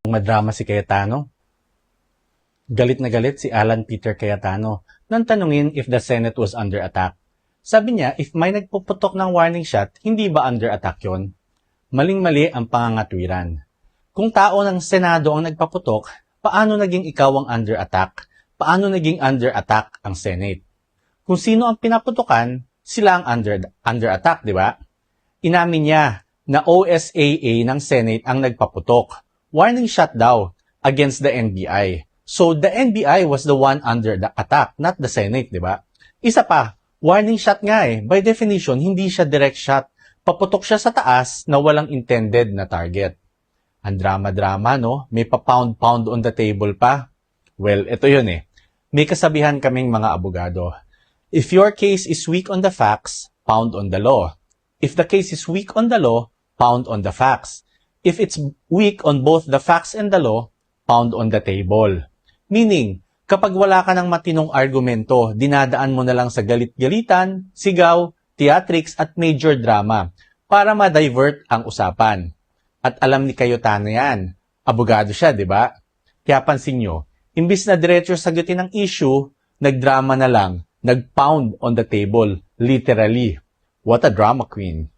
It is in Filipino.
madrama si Cayetano. Galit na galit si Alan Peter Cayetano nang tanungin if the Senate was under attack. Sabi niya, if may nagpuputok ng warning shot, hindi ba under attack yon? Maling-mali ang pangangatwiran. Kung tao ng Senado ang nagpaputok, paano naging ikaw ang under attack? Paano naging under attack ang Senate? Kung sino ang pinaputokan, sila ang under attack, di ba? Inamin niya na OSAA ng Senate ang nagpaputok. Warning shot daw against the NBI. So, the NBI was the one under the attack, not the Senate, di ba? Isa pa, warning shot nga eh. By definition, hindi siya direct shot. Paputok siya sa taas na walang intended na target. Ang drama-drama, no? May pa-pound-pound on the table pa. Well, ito yun eh. May kasabihan kaming mga abogado. If your case is weak on the facts, pound on the law. If the case is weak on the law, pound on the facts. If it's weak on both the facts and the law, pound on the table. Meaning, kapag wala ka ng matinong argumento, dinadaan mo na lang sa galit-galitan, sigaw, theatrics at major drama para ma-divert ang usapan. At alam ni Cayetano yan. Abogado siya, di ba? Kaya pansin nyo, imbis na diretso sagutin ang issue, nagdrama na lang, nag-pound on the table, literally. What a drama queen.